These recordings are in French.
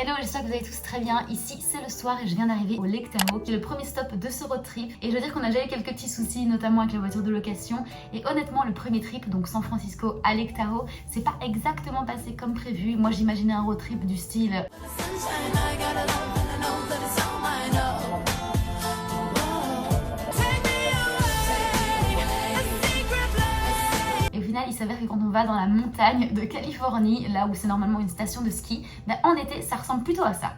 Hello, j'espère que vous allez tous très bien. Ici c'est le soir et je viens d'arriver au Lake Tahoe qui est le premier stop de ce road trip. Et je veux dire qu'on a déjà eu quelques petits soucis, notamment avec la voiture de location. Et honnêtement, le premier trip, donc San Francisco à Lake Tahoe, c'est pas exactement passé comme prévu. Moi j'imaginais un road trip du style il s'avère que quand on va dans la montagne de Californie, là où c'est normalement une station de ski, en été ça ressemble plutôt à ça.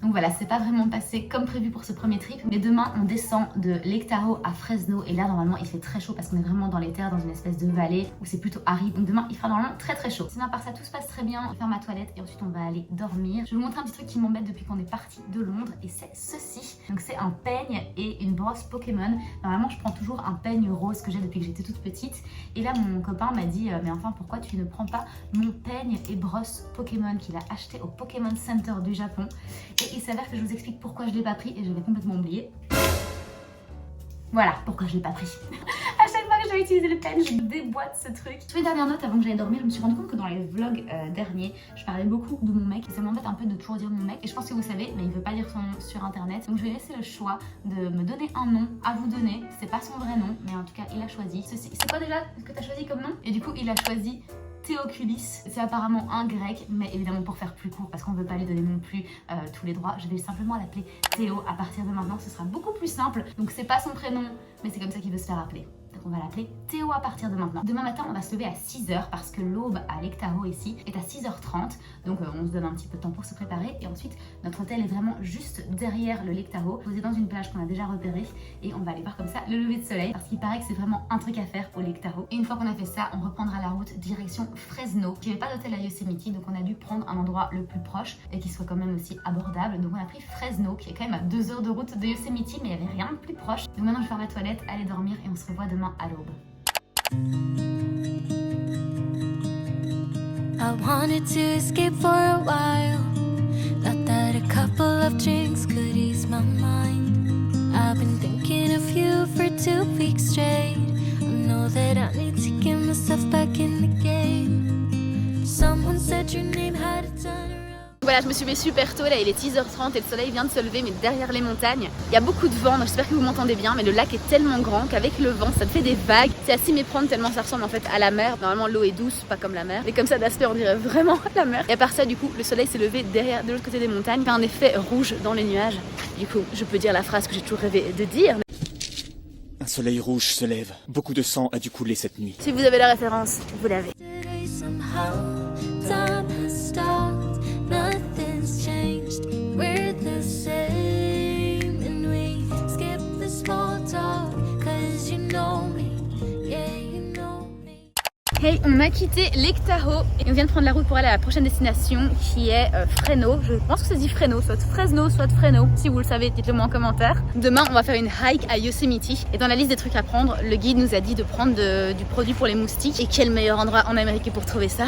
Donc voilà, c'est pas vraiment passé comme prévu pour ce premier trip. Mais demain, on descend de Lake Tahoe à Fresno. Et là, normalement, il fait très chaud parce qu'on est vraiment dans les terres, dans une espèce de vallée où c'est plutôt aride. Donc demain, il fera normalement très chaud. Sinon, à part ça, tout se passe très bien. Je vais faire ma toilette et ensuite, on va aller dormir. Je vais vous montrer un petit truc qui m'embête depuis qu'on est parti de Londres. Et c'est ceci. Donc c'est un peigne et une brosse Pokémon. Normalement, je prends toujours un peigne rose que j'ai depuis que j'étais toute petite. Et là, mon copain m'a dit, mais enfin, pourquoi tu ne prends pas mon peigne et brosse Pokémon qu'il a acheté au Pokémon Center du Japon. Et il s'avère que je vous explique pourquoi je l'ai pas pris et j'avais complètement oublié. Voilà pourquoi je l'ai pas pris. À chaque fois que je vais utiliser le pen, je déboîte ce truc. Sur les dernières notes avant que j'aille dormir, je me suis rendu compte que dans les vlogs derniers, je parlais beaucoup de mon mec et ça m'embête un peu de toujours dire mon mec. Et je pense que vous savez, mais il veut pas dire son nom sur internet. Donc je vais laisser le choix de me donner un nom à vous donner. C'est pas son vrai nom, mais en tout cas il a choisi ceci. C'est quoi déjà ce que tu as choisi comme nom? Et du coup il a choisi Théoculis, c'est apparemment un grec, mais évidemment pour faire plus court, parce qu'on ne veut pas lui donner non plus tous les droits, je vais simplement l'appeler Théo. À partir de maintenant, ce sera beaucoup plus simple. Donc c'est pas son prénom, mais c'est comme ça qu'il veut se faire appeler. Donc on va l'appeler Théo à partir de maintenant. Demain matin, on va se lever à 6h parce que l'aube à Lake Tahoe ici est à 6h30. Donc on se donne un petit peu de temps pour se préparer. Et ensuite, notre hôtel est vraiment juste derrière le Lake Tahoe, posé dans une plage qu'on a déjà repérée. Et on va aller voir comme ça le lever de soleil parce qu'il paraît que c'est vraiment un truc à faire au Lake Tahoe. Et une fois qu'on a fait ça, on reprendra la route direction Fresno. Il n'y avait pas d'hôtel à Yosemite, donc on a dû prendre un endroit le plus proche et qui soit quand même aussi abordable. Donc on a pris Fresno, qui est quand même à 2 heures de route de Yosemite, mais il n'y avait rien de plus proche. Donc maintenant, je vais faire ma toilette, aller dormir et on se revoit demain à l'aube. I wanted to escape for a while. Thought that a couple of drinks could ease my mind. I've been thinking of you for 2 weeks straight. I know that I need to get myself back in the game. Someone said your name had a turn around. Voilà, je me suis levée super tôt, là il est 6h30 et le soleil vient de se lever, mais derrière les montagnes, il y a beaucoup de vent, donc j'espère que vous m'entendez bien, mais le lac est tellement grand qu'avec le vent, ça te fait des vagues. C'est à s'y méprendre tellement ça ressemble en fait à la mer. Normalement l'eau est douce, pas comme la mer, mais comme ça d'aspect on dirait vraiment la mer. Et à part ça, du coup, le soleil s'est levé derrière, de l'autre côté des montagnes, fait un effet rouge dans les nuages. Du coup, je peux dire la phrase que j'ai toujours rêvé de dire. Un soleil rouge se lève. Beaucoup de sang a dû couler cette nuit. Si vous avez la référence, vous l'avez. Today somehow time has stopped. Nothing's changed. We're the same and we skip the small talk. Cause you know me. Yeah, you know me. Hey, on a quitté Lake Tahoe et on vient de prendre la route pour aller à la prochaine destination qui est Fresno. Je pense que ça se dit Fresno, soit Fresno, soit Fresno. Si vous le savez, dites-le moi en commentaire. Demain, on va faire une hike à Yosemite. Et dans la liste des trucs à prendre, le guide nous a dit de prendre du produit pour les moustiques. Et quel meilleur endroit en Amérique pour trouver ça?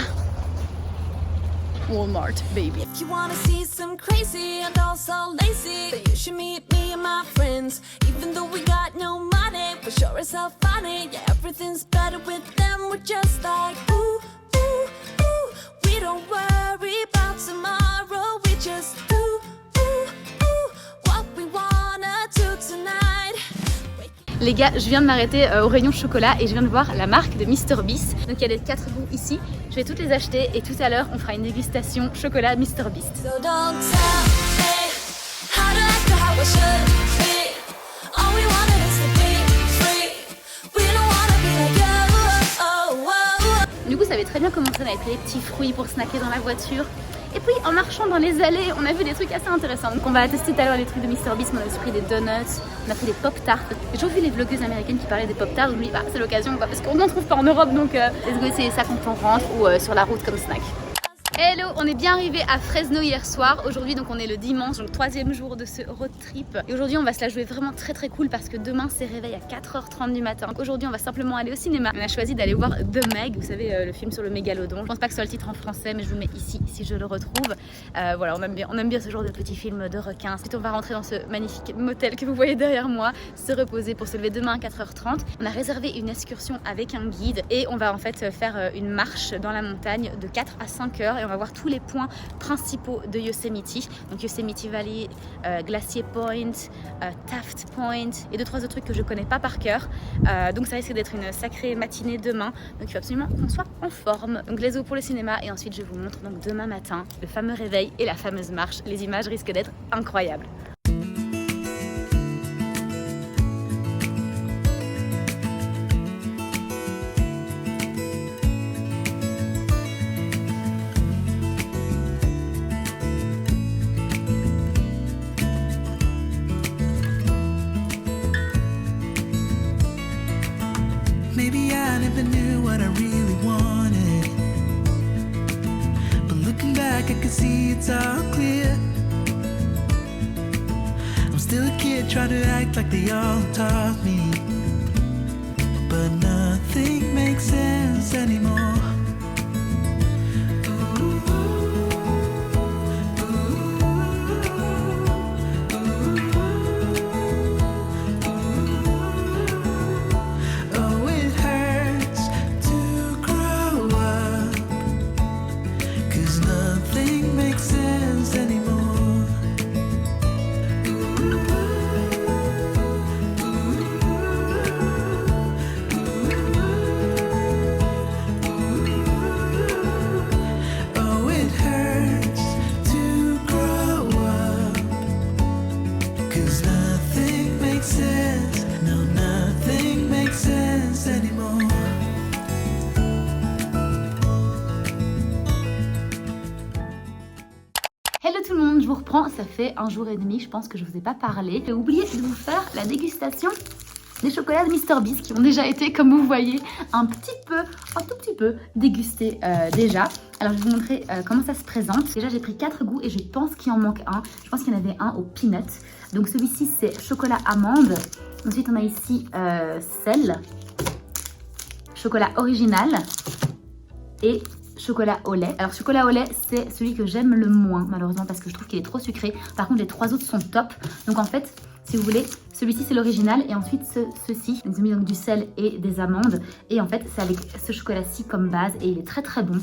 Walmart, baby. If you wanna see some crazy and also lazy, then you should meet me and my friends. Even though we got no money, for sure it's all funny. Yeah, everything's better with them. We're just like ooh, ooh, ooh. We don't worry about tomorrow. We just ooh, ooh, ooh. What we wanna do tonight. Les gars, je viens de m'arrêter au rayon chocolat et je viens de voir la marque de MrBeast. Donc il y a les 4 goûts ici. Je vais toutes les acheter et tout à l'heure on fera une dégustation chocolat MrBeast. So don't tell me how to act or how I should be. All we wanted is to be free. We don't wanna be like you. Oh, oh, oh. Du coup ça avait très bien commencé, on avait pris les petits fruits pour snacker dans la voiture. Et puis en marchant dans les allées, on a vu des trucs assez intéressants. Donc on va tester tout à l'heure les trucs de MrBeast, on a aussi pris des donuts, on a pris des pop-tarts. J'ai toujours vu les vlogueuses américaines qui parlaient des pop-tarts, donc je me dis bah c'est l'occasion, parce qu'on n'en trouve pas en Europe, donc let's go essayer ça quand on rentre ou sur la route comme snack. Hello, on est bien arrivé à Fresno hier soir. Aujourd'hui donc on est le dimanche, donc 3e jour de ce road trip. Et aujourd'hui on va se la jouer vraiment très cool parce que demain c'est réveil à 4h30 du matin. Donc aujourd'hui on va simplement aller au cinéma. On a choisi d'aller voir The Meg, vous savez le film sur le mégalodon. Je pense pas que ce soit le titre en français mais je vous mets ici si je le retrouve. Voilà, on aime bien ce genre de petits films de requins. Ensuite on va rentrer dans ce magnifique motel que vous voyez derrière moi, se reposer pour se lever demain à 4h30. On a réservé une excursion avec un guide et on va en fait faire une marche dans la montagne de 4 à 5 heures. et on va voir tous les points principaux de Yosemite. Donc Yosemite Valley, Glacier Point, Taft Point et 2-3 autres trucs que je connais pas par cœur. Donc ça risque d'être une sacrée matinée demain. Donc il faut absolument qu'on soit en forme. Donc let's go pour le cinéma et ensuite je vous montre donc demain matin le fameux réveil et la fameuse marche. Les images risquent d'être incroyables. Maybe I never knew what I really wanted, but looking back I can see it's all clear. I'm still a kid trying to act like they all taught me, but nothing makes sense anymore. Hello tout le monde, je vous reprends, ça fait 1 jour et demi, je pense que je vous ai pas parlé. J'ai oublié de vous faire la dégustation des chocolats de Mr Beast qui ont déjà été, comme vous voyez, un tout petit peu dégustés déjà. Alors je vais vous montrer comment ça se présente. Déjà j'ai pris 4 goûts et je pense qu'il en manque un. Je pense qu'il y en avait un au peanut. Donc celui-ci c'est chocolat amande. Ensuite on a ici sel, chocolat original et chocolat au lait. Alors chocolat au lait c'est celui que j'aime le moins malheureusement parce que je trouve qu'il est trop sucré. Par contre les 3 autres sont top. Donc en fait si vous voulez, celui-ci c'est l'original et ensuite ceci, ils ont mis donc du sel et des amandes et en fait c'est avec ce chocolat-ci comme base et il est très très bon.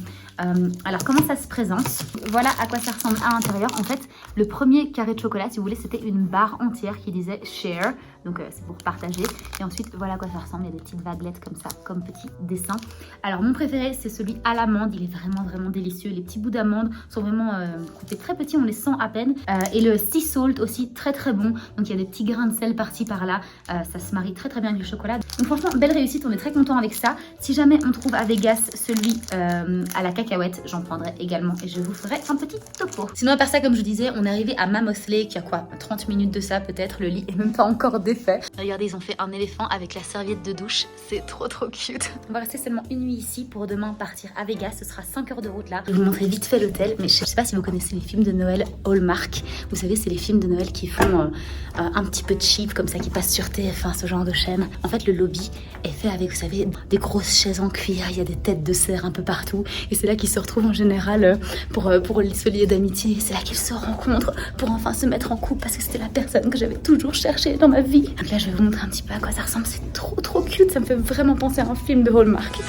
Alors comment ça se présente? Voilà à quoi ça ressemble à l'intérieur. En fait le premier carré de chocolat si vous voulez c'était une barre entière qui disait share, donc c'est pour partager et ensuite voilà à quoi ça ressemble, il y a des petites vaguelettes comme ça, comme petit dessin. Alors mon préféré c'est celui à l'amande, il est vraiment délicieux, les petits bouts d'amande sont vraiment coupés très petits, on les sent à peine et le sea salt aussi très bon, donc il y a des petits grains de sel par-ci par-là, ça se marie très bien avec le chocolat. Donc franchement belle réussite, on est très content avec ça. Si jamais on trouve à Vegas celui à la cacahuète, j'en prendrai également et je vous ferai un petit topo. Sinon à part ça comme je disais, on est arrivé à Mammoth Lake, il y a quoi 30 minutes de ça peut-être, le lit est même pas encore défait. Regardez ils ont fait un éléphant avec la serviette de douche, c'est trop cute. On va rester seulement une nuit ici pour demain partir à Vegas, ce sera 5 heures de route là. Je vais vous montrer vite fait l'hôtel, mais je sais pas si vous connaissez les films de Noël Hallmark. Vous savez c'est les films de Noël qui font un petit peu cheap comme ça qui passe sur TF1, ce genre de chaîne. En fait le lobby est fait avec vous savez des grosses chaises en cuir, il y a des têtes de cerf un peu partout et c'est là qu'ils se retrouvent en général pour se lier d'amitié. C'est là qu'ils se rencontrent pour enfin se mettre en couple parce que c'était la personne que j'avais toujours cherchée dans ma vie. Donc là je vais vous montrer un petit peu à quoi ça ressemble, c'est trop cute, ça me fait vraiment penser à un film de Hallmark.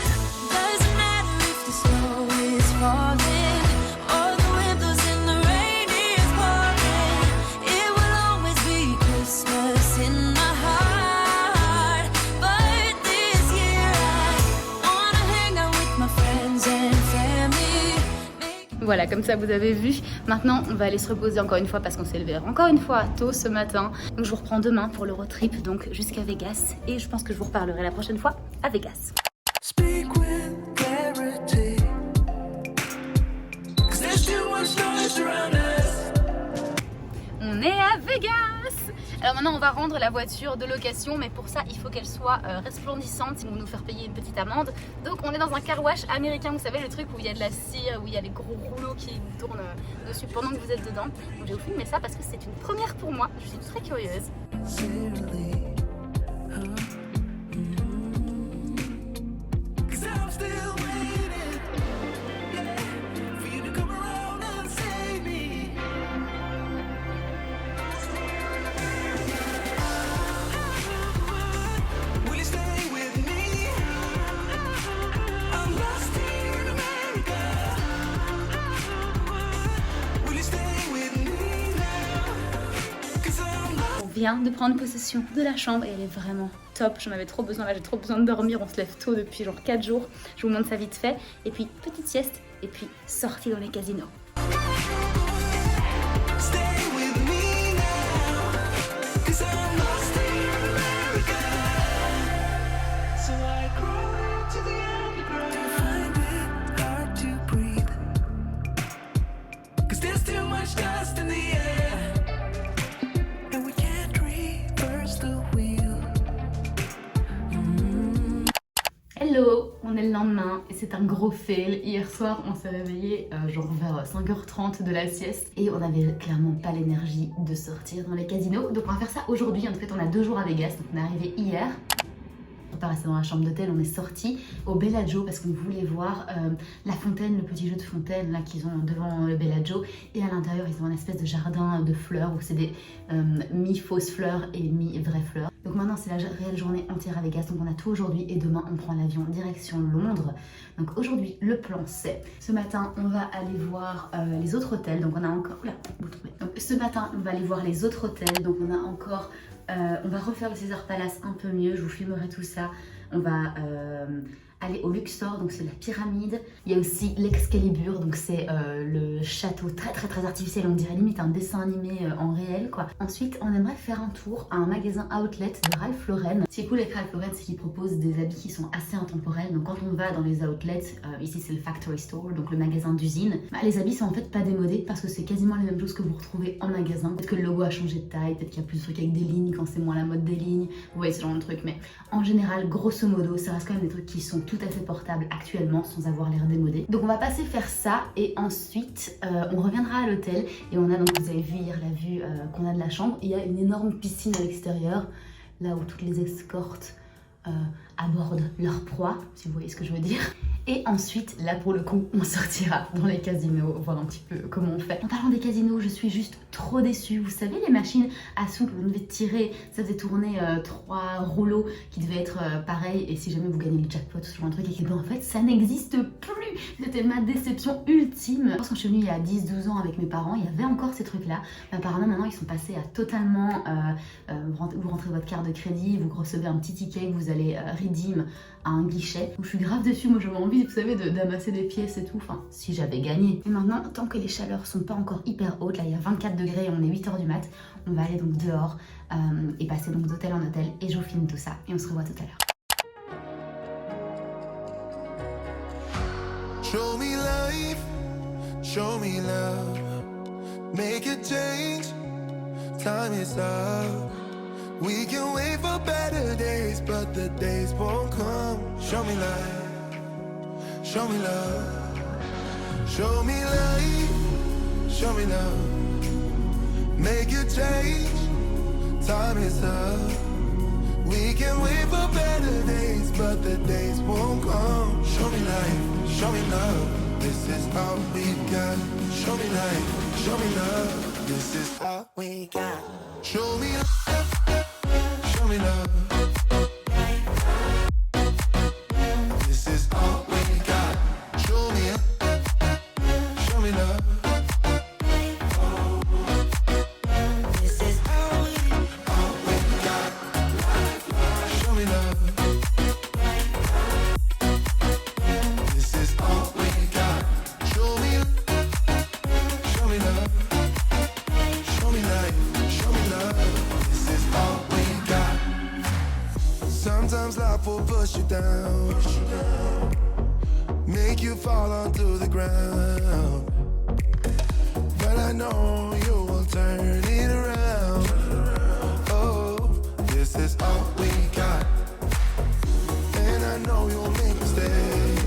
Voilà, comme ça vous avez vu. Maintenant, on va aller se reposer encore une fois parce qu'on s'est levé encore une fois tôt ce matin. Donc je vous reprends demain pour le road trip, donc jusqu'à Vegas. Et je pense que je vous reparlerai la prochaine fois à Vegas. Speak with clarity, 'cause there's too much noise around us. On est à Vegas! Alors maintenant on va rendre la voiture de location, mais pour ça il faut qu'elle soit resplendissante, ils vont nous faire payer une petite amende. Donc on est dans un car wash américain, vous savez le truc où il y a de la cire, où il y a les gros rouleaux qui tournent dessus pendant que vous êtes dedans. Donc je vais vous filmer ça parce que c'est une première pour moi, je suis très curieuse. vient de prendre possession de la chambre et elle est vraiment top. J'en avais trop besoin, là j'ai trop besoin de dormir. On se lève tôt depuis genre 4 jours. Je vous montre ça vite fait. Et puis petite sieste et puis sortie dans les casinos. Stay with me now, 'cause I'm lost in America. So I crawl to the underground to find it hard to breathe, 'cause there's too much dust in the air, and we can't reverse the wheel. Hello, on est le lendemain et c'est un gros fail. Hier soir on s'est réveillé genre vers 5h30 de la sieste et on n'avait clairement pas l'énergie de sortir dans les casinos. Donc on va faire ça aujourd'hui. En fait on a 2 jours à Vegas, donc on est arrivé hier. On n'est pas resté dans la chambre d'hôtel, on est sorti au Bellagio parce qu'on voulait voir la fontaine, le petit jeu de fontaine là qu'ils ont devant le Bellagio. Et à l'intérieur ils ont un espèce de jardin de fleurs où c'est des mi-fausses fleurs et mi-vraies fleurs. Donc maintenant c'est la réelle journée entière à Vegas, donc on a tout aujourd'hui et demain on prend l'avion direction Londres. Donc aujourd'hui le plan c'est, ce matin on va aller voir les autres hôtels, donc on a encore, oula, vous trouvez. Donc ce matin on va aller voir les autres hôtels, donc on a encore, on va refaire le Caesar Palace un peu mieux, je vous filmerai tout ça. On va aller au Luxor, donc c'est la pyramide. Il y a aussi l'Excalibur, donc c'est le château très artificiel, on dirait limite un dessin animé en réel quoi. Ensuite on aimerait faire un tour à un magasin outlet de Ralph Lauren. Ce qui est cool avec Ralph Lauren c'est qu'ils proposent des habits qui sont assez intemporels, donc quand on va dans les outlets, ici c'est le factory store, donc le magasin d'usine, les habits sont en fait pas démodés parce que c'est quasiment les mêmes choses que vous retrouvez en magasin. Peut-être que le logo a changé de taille, peut-être qu'il y a plus de trucs avec des lignes quand c'est moins la mode des lignes, vous voyez ce genre de truc, mais en général grosso modo ça reste quand même des trucs qui sont tout à fait portables actuellement sans avoir l'air démodé. Donc on va passer faire ça et ensuite on reviendra à l'hôtel et on a, donc vous avez vu hier la vue qu'on a de la chambre. Il y a une énorme piscine à l'extérieur là où toutes les escortes abordent leur proie, si vous voyez ce que je veux dire. Et ensuite, là pour le coup, on sortira dans les casinos, voir un petit peu comment on fait. En parlant des casinos, je suis juste trop déçue. Vous savez les machines à sous que vous devez tirer, ça faisait tourner 3 rouleaux qui devaient être pareils et si jamais vous gagnez le jackpot ou ce genre de truc, et que en fait ça n'existe plus. C'était ma déception ultime. Quand je suis venue il y a 10-12 ans avec mes parents, il y avait encore ces trucs là. Mais apparemment maintenant ils sont passés à totalement, vous rentrez votre carte de crédit, vous recevez un petit ticket que vous allez redeem à un guichet. Donc je suis grave dessus, moi j'avais envie, vous savez, d'amasser des pièces et tout, enfin si j'avais gagné. Et maintenant, tant que les chaleurs sont pas encore hyper hautes, là il y a 24 degrés et on est 8h du mat, on va aller donc dehors et passer donc d'hôtel en hôtel et je vous filme tout ça et on se revoit tout à l'heure. Show me life, show me love, make a change, time is up. We can wait for better days, but the days won't come. Show me life, show me love, show me life, show me love, make a change, time is up. We can wait for better days, but the days won't come. Show me life, show me love, this is all we got. Show me life, show me love, this is all we got. Show me love, show me love, this is all we got. Show me love, show me love, this is all we got. Show me love, this is all we got. Show me love, show me life, show me love, this is all we got. Sometimes life will push you down, make you fall onto the ground, but I know you will turn it around. Oh, this is all we got, and I know you'll make mistakes,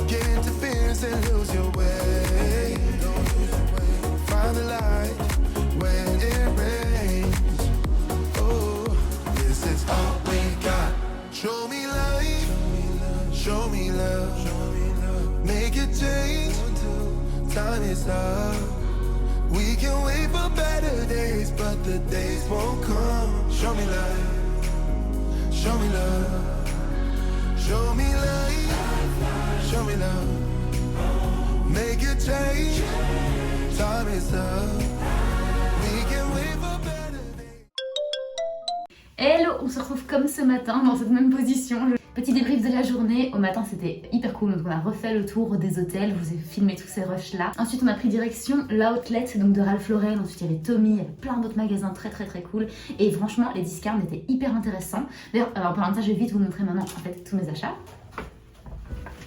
get interference and lose your way. Find the light when it rains. Oh, this is all we got. Show me life, show me love, make a change, time is up. We can wait for better days, but the days won't come. Show me life, show me love, show me life, show me love, make a change, time is up. We can wait for better. Hello, on se retrouve comme ce matin dans cette même position. Petit débrief de la journée. Au matin c'était hyper cool, donc on a refait le tour des hôtels, je vous ai filmé tous ces rushs là. Ensuite on a pris direction l'outlet donc de Ralph Lauren. Ensuite il y avait Tommy, il y avait plein d'autres magasins très cool. Et franchement les discounts étaient hyper intéressants. D'ailleurs en parlant de ça je vais vite vous montrer maintenant en fait tous mes achats.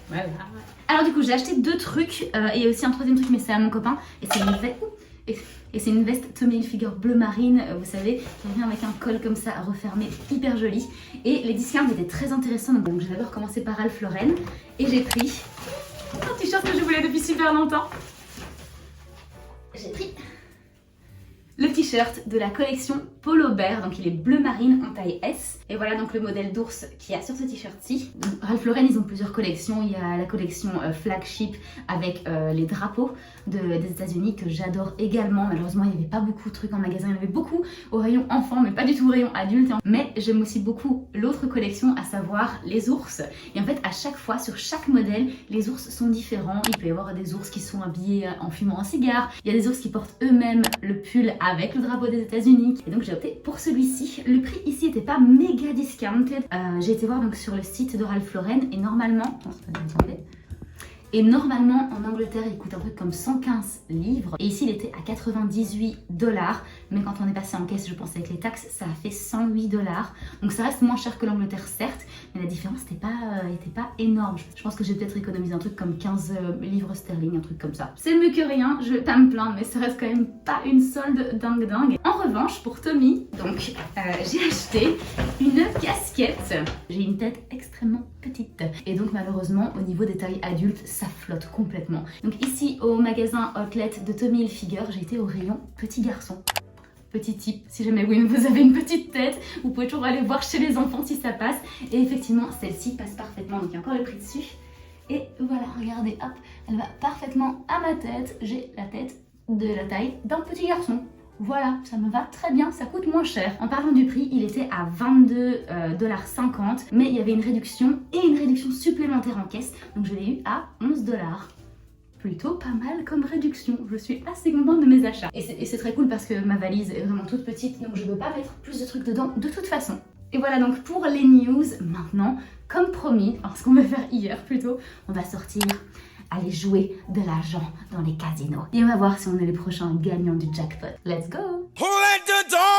Voilà. Alors du coup j'ai acheté 2 trucs et aussi un troisième truc mais c'est à mon copain. Et c'est une veste. Et c'est une veste Tommy Hilfiger bleu marine, vous savez, qui vient avec un col comme ça refermé, hyper joli. Et les discounts étaient très intéressants, donc j'ai d'abord commencé par Ralph Lauren. Et j'ai pris un t-shirt que je voulais depuis super longtemps. J'ai pris le t-shirt de la collection Polo Bear, donc il est bleu marine en taille S. Et voilà donc le modèle d'ours qu'il y a sur ce t-shirt-ci. Ralph Lauren, ils ont plusieurs collections. Il y a la collection flagship avec les drapeaux des États-Unis que j'adore également. Malheureusement, il n'y avait pas beaucoup de trucs en magasin. Il y en avait beaucoup au rayon enfant, mais pas du tout au rayon adulte. Mais j'aime aussi beaucoup l'autre collection, à savoir les ours. Et en fait, à chaque fois, sur chaque modèle, les ours sont différents. Il peut y avoir des ours qui sont habillés en fumant un cigare. Il y a des ours qui portent eux-mêmes le pull avec le drapeau des États-Unis. Et donc j'ai opté pour celui-ci. Le prix ici n'était pas méga discounted. J'ai été voir donc sur le site de Ralph Lauren et normalement, en Angleterre il coûte un truc comme 115 livres et ici il était à 98 $, mais quand on est passé en caisse, je pense avec les taxes, ça a fait 108 $. Donc ça reste moins cher que l'Angleterre certes, mais la différence n'était pas énorme. Je pense que j'ai peut-être économisé un truc comme 15 livres sterling, un truc comme ça. C'est mieux que rien, je vais pas me plaindre, mais ça reste quand même pas une solde dingue. En revanche, pour Tommy, donc j'ai acheté une casquette. J'ai une tête extrêmement petite et donc malheureusement au niveau des tailles adultes, ça flotte complètement. Donc ici au magasin Outlet de Tommy Hilfiger, j'ai été au rayon petit garçon. Petit type, si jamais vous avez une petite tête, vous pouvez toujours aller voir chez les enfants si ça passe. Et effectivement, celle-ci passe parfaitement, donc il y a encore le prix dessus. Et voilà, regardez, hop, elle va parfaitement à ma tête. J'ai la tête de la taille d'un petit garçon. Voilà, ça me va très bien, ça coûte moins cher. En parlant du prix, il était à 22,50 $, mais il y avait une réduction et une réduction supplémentaire en caisse, donc je l'ai eu à 11 $. Plutôt pas mal comme réduction, je suis assez contente de mes achats. Et c'est très cool parce que ma valise est vraiment toute petite, donc je ne veux pas mettre plus de trucs dedans de toute façon. Et voilà donc pour les news, maintenant, comme promis, alors ce qu'on va faire hier plutôt, on va sortir, aller jouer de l'argent dans les casinos. Et on va voir si on est les prochains gagnants du jackpot. Let's go! Who let the dog